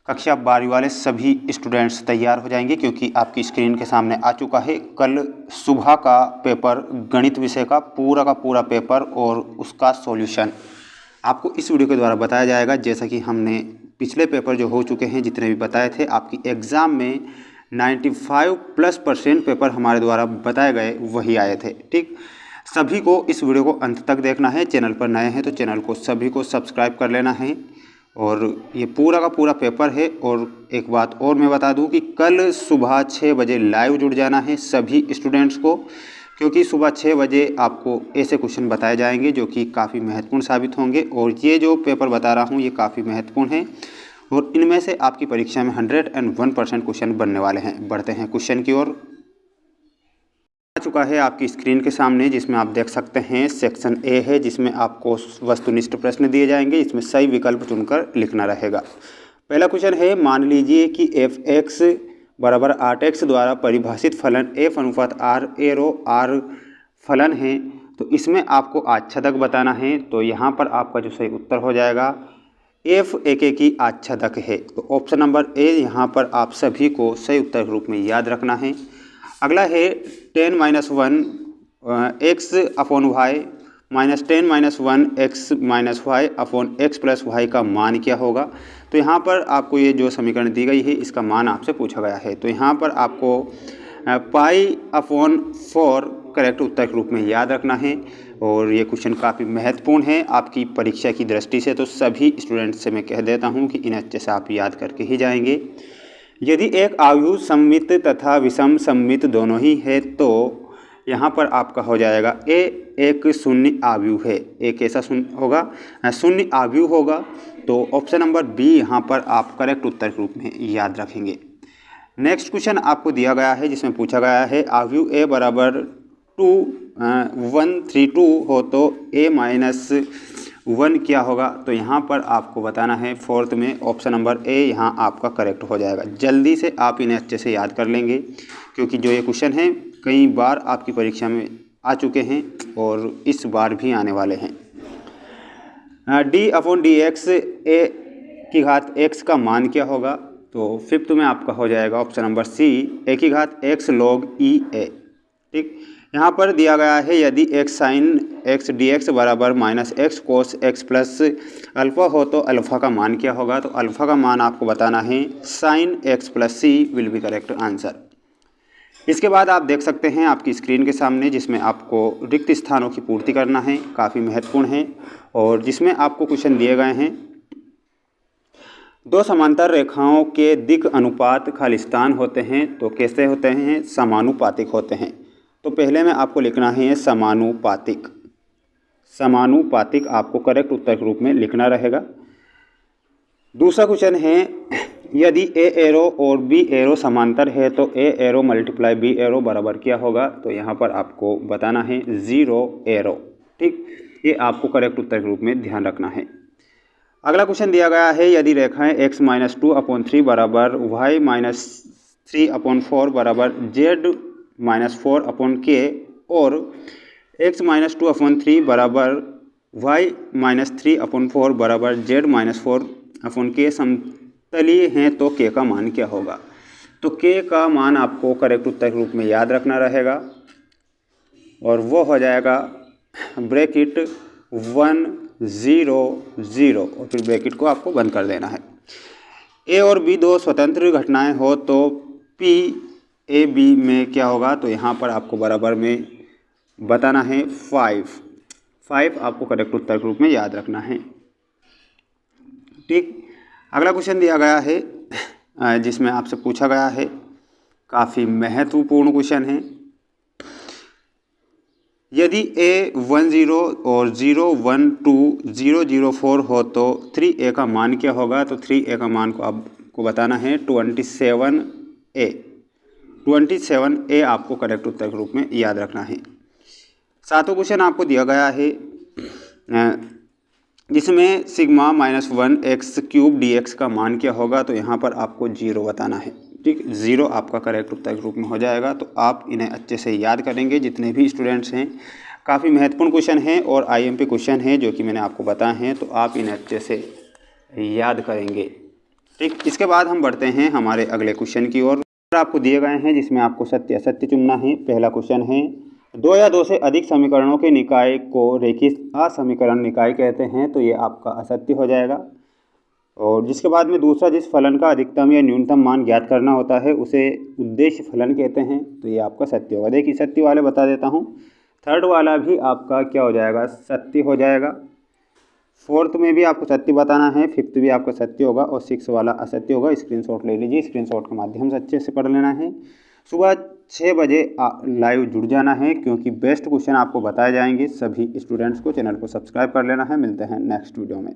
कक्षा 12वीं वाले सभी स्टूडेंट्स तैयार हो जाएंगे, क्योंकि आपकी स्क्रीन के सामने आ चुका है कल सुबह का पेपर, गणित विषय का पूरा पेपर और उसका सॉल्यूशन आपको इस वीडियो के द्वारा बताया जाएगा। जैसा कि हमने पिछले पेपर जो हो चुके हैं जितने भी बताए थे, आपकी एग्ज़ाम में 95+% पेपर हमारे द्वारा बताए गए वही आए थे। ठीक, सभी को इस वीडियो को अंत तक देखना है। चैनल पर नए हैं तो चैनल को सभी को सब्सक्राइब कर लेना है। और ये पूरा का पूरा पेपर है। और एक बात और मैं बता दूं कि कल सुबह 6 बजे लाइव जुड़ जाना है सभी स्टूडेंट्स को, क्योंकि सुबह 6 बजे आपको ऐसे क्वेश्चन बताए जाएंगे जो कि काफ़ी महत्वपूर्ण साबित होंगे। और ये जो पेपर बता रहा हूँ ये काफ़ी महत्वपूर्ण है और इनमें से आपकी परीक्षा में 101% क्वेश्चन बनने वाले हैं। बढ़ते हैं क्वेश्चन की ओर। आ चुका है आपकी स्क्रीन के सामने, जिसमें आप देख सकते हैं सेक्शन ए है, जिसमें आपको वस्तुनिष्ठ प्रश्न दिए जाएंगे। इसमें सही विकल्प चुनकर लिखना रहेगा। पहला क्वेश्चन है, मान लीजिए कि f(x) बराबर 8x द्वारा परिभाषित फलन f/r फलन है, तो इसमें आपको आच्छादक बताना है। तो यहाँ पर आपका जो सही उत्तर हो जाएगा f एक की आच्छादक है। तो ऑप्शन नंबर ए यहाँ पर आप सभी को सही उत्तर के रूप में याद रखना है। अगला है 10 - 1 x upon y minus 10 - 1 x minus y upon x plus y का मान क्या होगा। तो यहाँ पर आपको ये जो समीकरण दी गई है इसका मान आपसे पूछा गया है। तो यहाँ पर आपको π/4 करेक्ट उत्तर के रूप में याद रखना है। और ये क्वेश्चन काफ़ी महत्वपूर्ण है आपकी परीक्षा की दृष्टि से, तो सभी स्टूडेंट्स से मैं कह देता हूँ कि इन्हें अच्छे से आप याद करके ही जाएंगे। यदि एक आव्यूह सममित तथा विषम सममित दोनों ही है तो यहाँ पर आपका हो जाएगा ए एक शून्य आव्यूह है। एक ऐसा शून्य होगा, शून्य आव्यूह होगा। तो ऑप्शन नंबर बी यहाँ पर आप करेक्ट उत्तर के रूप में याद रखेंगे। नेक्स्ट क्वेश्चन आपको दिया गया है जिसमें पूछा गया है आव्यूह ए बराबर 2 1 3 2 हो तो a - 1 क्या होगा। तो यहाँ पर आपको बताना है फोर्थ में ऑप्शन नंबर ए यहाँ आपका करेक्ट हो जाएगा। जल्दी से आप इन्हें अच्छे से याद कर लेंगे, क्योंकि जो ये क्वेश्चन हैं कई बार आपकी परीक्षा में आ चुके हैं और इस बार भी आने वाले हैं। d/dx a की घात x का मान क्या होगा। तो फिफ्थ में आपका हो जाएगा ऑप्शन नंबर सी a की घात x log e(a). ठीक, यहाँ पर दिया गया है यदि x sin x dx बराबर -x cos x plus alpha हो तो अल्फ़ा का मान क्या होगा। तो अल्फ़ा का मान आपको बताना है sin x plus c will be correct answer. इसके बाद आप देख सकते हैं आपकी स्क्रीन के सामने, जिसमें आपको रिक्त स्थानों की पूर्ति करना है, काफ़ी महत्वपूर्ण है। और जिसमें आपको क्वेश्चन दिए गए हैं, दो समांतर रेखाओं के दिक् अनुपात खालिस्तान होते हैं तो कैसे होते हैं, समानुपातिक होते हैं। तो पहले में आपको लिखना है समानुपातिक। समानुपातिक आपको करेक्ट उत्तर के रूप में लिखना रहेगा। दूसरा क्वेश्चन है यदि ए एरो और बी एरो समांतर है तो ए एरो मल्टीप्लाई बी एरो बराबर क्या होगा। तो यहाँ पर आपको बताना है 0 एरो। ठीक, ये आपको करेक्ट उत्तर के रूप में ध्यान रखना है। अगला क्वेश्चन दिया गया है यदि रेखाएं x - 2/3 बराबर y - 3/4 बराबर z - 4/k और x - 2/3 बराबर y - 3/4 बराबर z - 4/k समतलीय हैं तो k का मान क्या होगा। तो k का मान आपको करेक्ट उत्तर के रूप में याद रखना रहेगा और वो हो जाएगा ब्रैकेट 1 0 0 और फिर ब्रैकेट को आपको बंद कर देना है। ए और बी दो स्वतंत्र घटनाएं हो तो पी ए बी में क्या होगा। तो यहाँ पर आपको बराबर में बताना है 5 आपको करेक्ट उत्तर के रूप में याद रखना है। ठीक, अगला क्वेश्चन दिया गया है जिसमें आपसे पूछा गया है, काफ़ी महत्वपूर्ण क्वेश्चन है। यदि a 10 और 0 1 2 0 0 4 हो तो 3a का मान क्या होगा। तो 3a का मान को आपको बताना है 27a। 27a आपको करेक्ट उत्तर के रूप में याद रखना है। सातवां क्वेश्चन आपको दिया गया है जिसमें सिग्मा -1 x³ dx का मान क्या होगा। तो यहाँ पर आपको 0 बताना है। ठीक, 0 आपका करेक्ट उत्तर के रूप में हो जाएगा। तो आप इन्हें अच्छे से याद करेंगे जितने भी स्टूडेंट्स हैं। काफ़ी महत्वपूर्ण क्वेश्चन हैं और IMP क्वेश्चन हैं जो कि मैंने आपको बताए हैं, तो आप इन्हें अच्छे से याद करेंगे। ठीक, इसके बाद हम बढ़ते हैं हमारे अगले क्वेश्चन की ओर। आपको दिए गए हैं जिसमें आपको सत्य असत्य चुनना है। पहला क्वेश्चन है, दो या दो से अधिक समीकरणों के निकाय को रेखीय असमीकरण निकाय कहते हैं, तो ये आपका असत्य हो जाएगा। और जिसके बाद में दूसरा, जिस फलन का अधिकतम या न्यूनतम मान ज्ञात करना होता है उसे उद्देश्य फलन कहते हैं, तो ये आपका सत्य होगा। देखिए सत्य वाले बता देता हूँ, थर्ड वाला भी आपका क्या हो जाएगा, सत्य हो जाएगा। फोर्थ में भी आपको सत्य बताना है, फिफ्थ भी आपका सत्य होगा और सिक्स वाला असत्य होगा। स्क्रीनशॉट ले लीजिए, स्क्रीनशॉट के माध्यम से अच्छे से पढ़ लेना है। सुबह 6 बजे लाइव जुड़ जाना है, क्योंकि बेस्ट क्वेश्चन आपको बताए जाएंगे। सभी स्टूडेंट्स को चैनल को सब्सक्राइब कर लेना है। मिलते हैं नेक्स्ट वीडियो में।